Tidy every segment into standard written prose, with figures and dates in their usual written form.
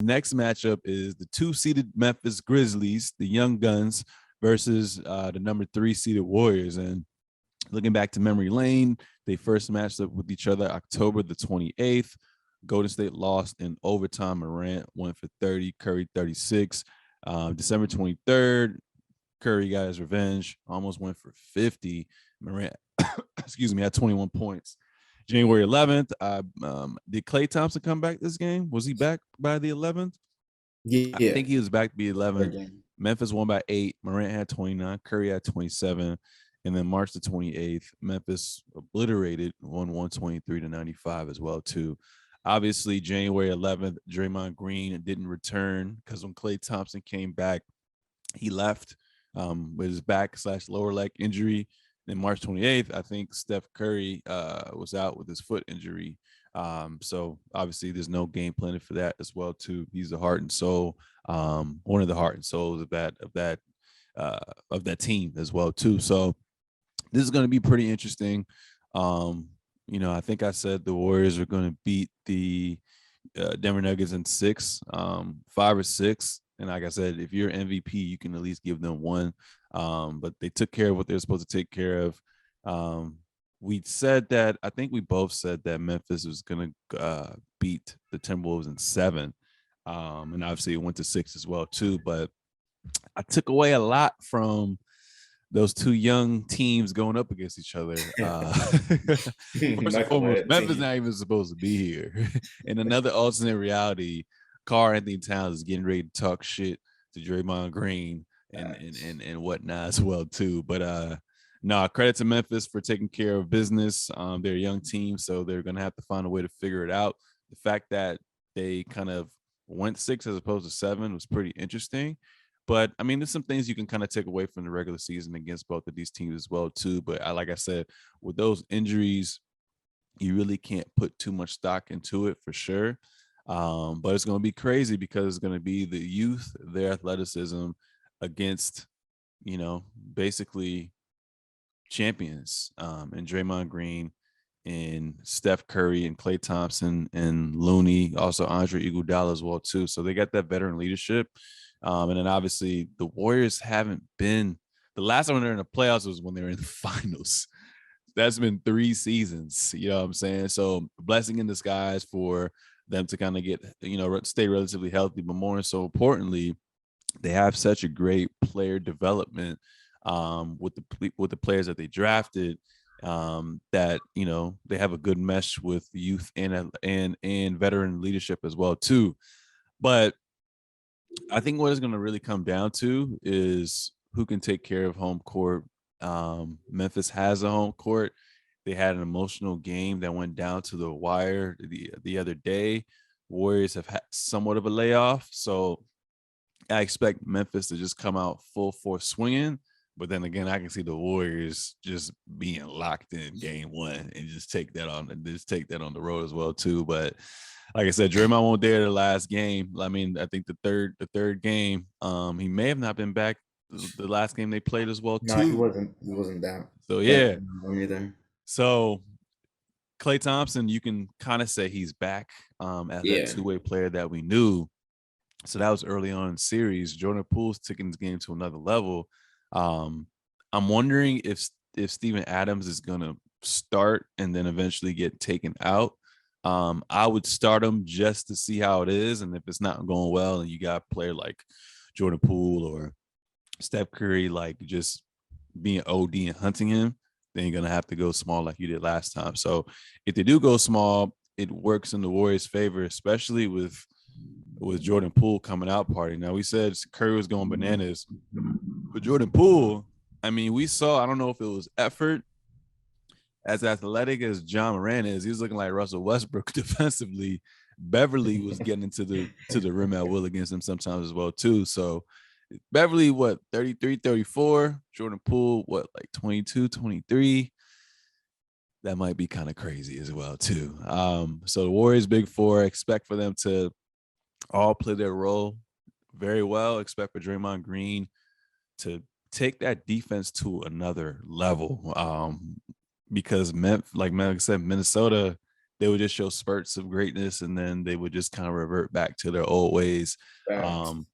Next matchup is the 2-seeded Memphis Grizzlies, the Young Guns, versus the number 3-seeded Warriors. And looking back to memory lane, they first matched up with each other October the 28th. Golden State lost in overtime. Morant went for 30, Curry 36. December 23rd, Curry got his revenge, almost went for 50. Morant, excuse me, had 21 points. January 11th, did Klay Thompson come back this game? Was he back by the 11th? I Yeah. think he was back to be 11th. Again. Memphis won by 8. Morant had 29. Curry had 27. And then March the 28th, Memphis obliterated, won 123-95 as well, too. Obviously, January 11th, Draymond Green didn't return because when Klay Thompson came back, he left with his back/lower leg injury. Then March 28th, I think Steph Curry was out with his foot injury. So obviously there's no game plan for that as well too. He's the heart and soul, one of the heart and souls of that team as well too. So this is going to be pretty interesting. I think I said the Warriors are going to beat the Denver Nuggets in 6, 5 or 6. And like I said, if you're MVP, you can at least give them one. But they took care of what they're supposed to take care of. We said that, I think we both said that Memphis was going to beat the Timberwolves in 7. And obviously it went to 6 as well, too. But I took away a lot from those two young teams going up against each other. First and foremost, Memphis not even supposed to be here. In another alternate reality, Karl-Anthony Towns is getting ready to talk shit to Draymond Green and whatnot as well too. But credit to Memphis for taking care of business. They're a young team, so they're gonna have to find a way to figure it out. The fact that they kind of went 6 as opposed to 7 was pretty interesting. But I mean, there's some things you can kind of take away from the regular season against both of these teams as well too. But like I said, with those injuries, you really can't put too much stock into it for sure. But it's going to be crazy because it's going to be the youth, their athleticism against, basically champions, and Draymond Green and Steph Curry and Klay Thompson and Looney, also Andre Iguodala as well too. So they got that veteran leadership. And then obviously the Warriors haven't been, the last time they're in the playoffs was when they were in the finals. That's been 3 seasons, you know what I'm saying? So blessing in disguise for them to kind of get, stay relatively healthy, but more so importantly, they have such a great player development with the players that they drafted, that they have a good mesh with youth and veteran leadership as well too. But I think what it's going to really come down to is who can take care of home court. Memphis has a home court. They had an emotional game that went down to the wire the other day. Warriors have had somewhat of a layoff, so I expect Memphis to just come out full force swinging. But then again, I can see the Warriors just being locked in game 1 and just take that on the road as well too. But like I said, Draymond won't there the last game. I mean, I think the third game, he may have not been back the last game they played as well too. No, he wasn't. He wasn't down. So yeah. Either. So Klay Thompson, you can kind of say he's back as that two-way player that we knew. So that was early on in the series. Jordan Poole's taking this game to another level. I'm wondering if Steven Adams is going to start and then eventually get taken out. I would start him just to see how it is. And if it's not going well and you got a player like Jordan Poole or Steph Curry, like just being OD and hunting him, then you're going to have to go small like you did last time. So if they do go small, it works in the Warriors' favor, especially with Jordan Poole coming out party. Now, we said Curry was going bananas. But Jordan Poole, I mean, we saw, I don't know if it was effort, as athletic as John Moran is, he was looking like Russell Westbrook defensively. Beverly was getting to the rim at will against him sometimes as well too. So Beverly, 33, 34. Jordan Poole, like 22, 23. That might be kind of crazy as well too. So the Warriors big 4, expect for them to all play their role very well. Expect for Draymond Green to take that defense to another level. Because like I said, Minnesota they would just show spurts of greatness, and then they would just kind of revert back to their old ways. Facts. Um,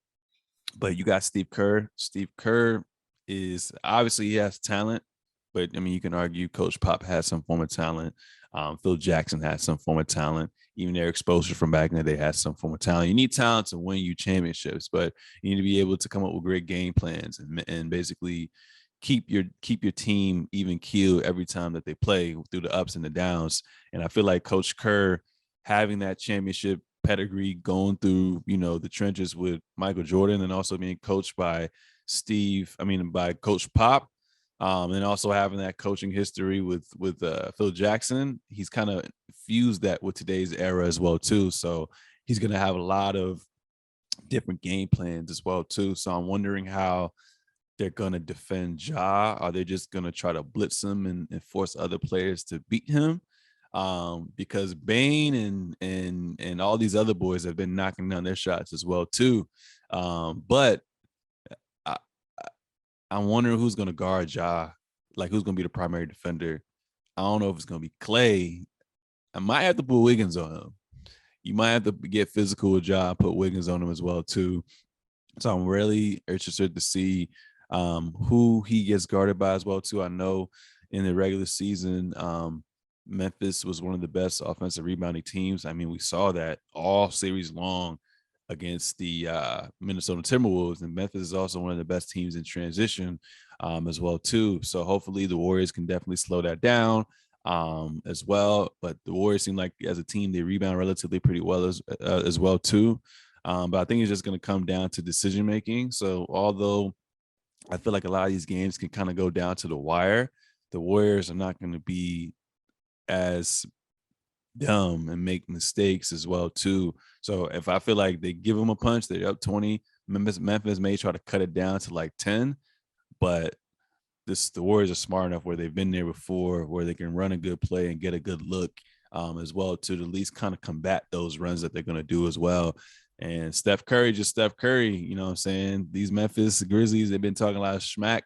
but you got Steve Kerr. Steve Kerr is obviously he has talent, but I mean you can argue Coach Pop has some form of talent. Phil Jackson has some form of talent. Even their exposure from back in the day has some form of talent. You need talent to win you championships, but you need to be able to come up with great game plans and basically keep your team even keel every time that they play through the ups and the downs. And I feel like Coach Kerr having that championship pedigree, going through the trenches with Michael Jordan, and also being coached by by Coach Pop, and also having that coaching history with Phil Jackson. He's kind of fused that with today's era as well too. So he's going to have a lot of different game plans as well too. So I'm wondering how they're going to defend Ja. Are they just going to try to blitz him and force other players to beat him? Because Bane and all these other boys have been knocking down their shots as well too. But I, I'm wondering who's going to guard Ja, like who's going to be the primary defender. I don't know if it's going to be Clay. I might have to put Wiggins on him. You might have to get physical with Ja, put Wiggins on him as well too. So I'm really interested to see who he gets guarded by as well too. I know in the regular season, Memphis was one of the best offensive rebounding teams. I mean, we saw that all series long against the Minnesota Timberwolves, and Memphis is also one of the best teams in transition as well too. So hopefully the Warriors can definitely slow that down as well. But the Warriors seem like as a team they rebound relatively pretty well as well too. But I think it's just going to come down to decision making. So although I feel like a lot of these games can kind of go down to the wire, the Warriors are not going to be as dumb and make mistakes as well too. So if I feel like they give them a punch, they're up 20. Memphis may try to cut it down to like 10, but the Warriors are smart enough where they've been there before, where they can run a good play and get a good look as well to at least kind of combat those runs that they're going to do as well. And Steph Curry, just Steph Curry, you know what I'm saying? These Memphis Grizzlies, they've been talking a lot of smack.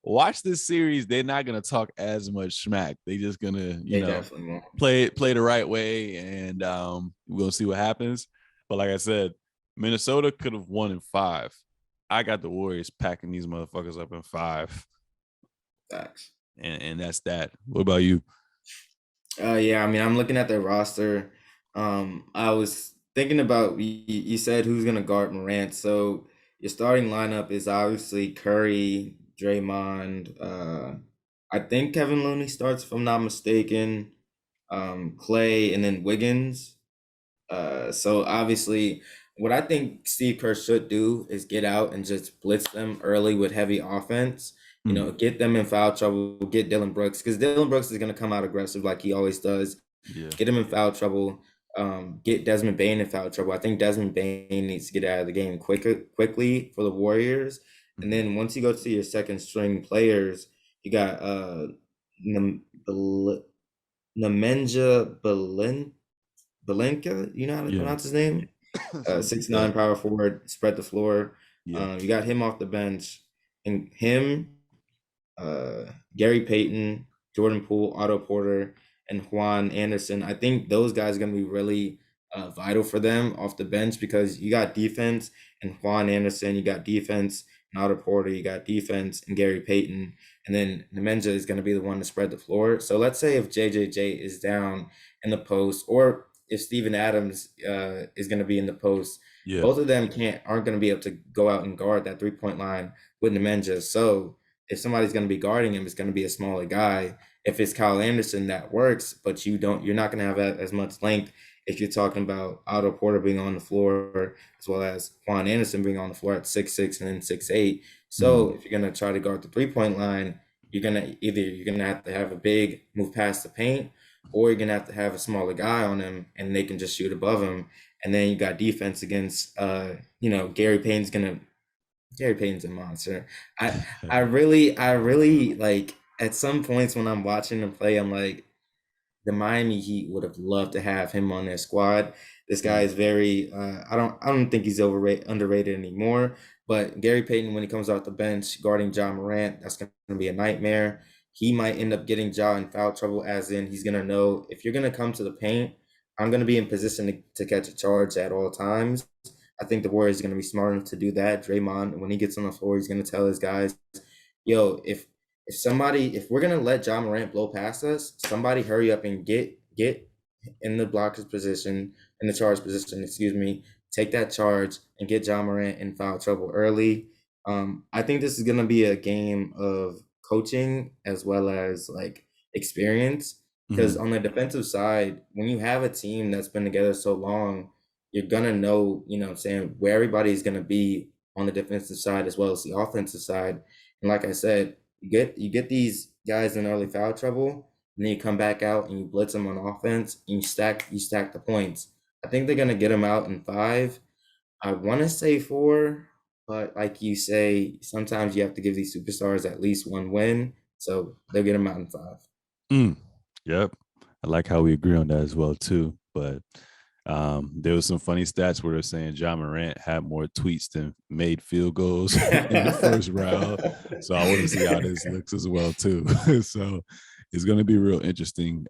Watch this series. They're not going to talk as much smack. They're just going to, They definitely won't. play the right way. And we're going to see what happens. But like I said, Minnesota could have won in 5. I got the Warriors packing these motherfuckers up in 5. Facts. And that's that. What about you? Yeah, I mean, I'm looking at their roster. I was thinking about you said who's gonna guard Morant. So your starting lineup is obviously Curry, Draymond. I think Kevin Looney starts, if I'm not mistaken. Clay, and then Wiggins. So obviously, what I think Steve Kerr should do is get out and just blitz them early with heavy offense. You know, get them in foul trouble, get Dillon Brooks, because Dillon Brooks is going to come out aggressive like he always does. Yeah. Get him in foul trouble. Get Desmond Bane in foul trouble. I think Desmond Bane needs to get out of the game quickly for the Warriors. And then once you go to your second string players, you got Nemanja Belenka, you know how to pronounce his name? 6'9" power forward, spread the floor. Yeah. You got him off the bench, and him, Gary Payton, Jordan Poole, Otto Porter, and Juan Anderson. I think those guys are going to be really vital for them off the bench, because you got defense and Juan Anderson, you got defense and Otto Porter, you got defense and Gary Payton, and then Nemanja is going to be the one to spread the floor. So let's say if JJJ is down in the post, or if Steven Adams is going to be in the post, Yeah. both of them aren't going to be able to go out and guard that 3-point line with Nemanja. So if somebody's going to be guarding him, it's going to be a smaller guy. If it's Kyle Anderson, that works, but you're not going to have as much length if you're talking about Otto Porter being on the floor, as well as Juan Anderson being on the floor at 6'6" and then 6'8". So if you're going to try to guard the 3-point line, you're going to have to have a big move past the paint, or you're going to have a smaller guy on him and they can just shoot above him. And then you got defense against, Gary Payton's a monster. I really like, at some points when I'm watching him play, I'm like, the Miami Heat would have loved to have him on their squad. This guy is very I don't think he's underrated anymore. But Gary Payton, when he comes off the bench guarding John Morant, that's going to be a nightmare. He might end up getting Ja in foul trouble, as in he's going to know if you're going to come to the paint, I'm going to be in position to catch a charge at all times. I think the Warriors are going to be smart enough to do that. Draymond, when he gets on the floor, he's going to tell his guys, yo, if we're going to let John Morant blow past us, somebody hurry up and get in the blocker's position, in the charge position, excuse me, take that charge and get John Morant in foul trouble early. I think this is going to be a game of coaching as well as like experience. Because Mhm. on the defensive side, when you have a team that's been together so long, you're gonna know, what I'm saying, where everybody's gonna be on the defensive side as well as the offensive side. And like I said, you get these guys in early foul trouble, and then you come back out and you blitz them on offense, and you stack the points. I think they're gonna get them out in 5. I want to say 4, but like you say, sometimes you have to give these superstars at least one win, so they'll get them out in 5. Mm. Yep. I like how we agree on that as well too. But there was some funny stats where they're saying John Morant had more tweets than made field goals in the first round. So I want to see how this looks as well too. So it's going to be real interesting.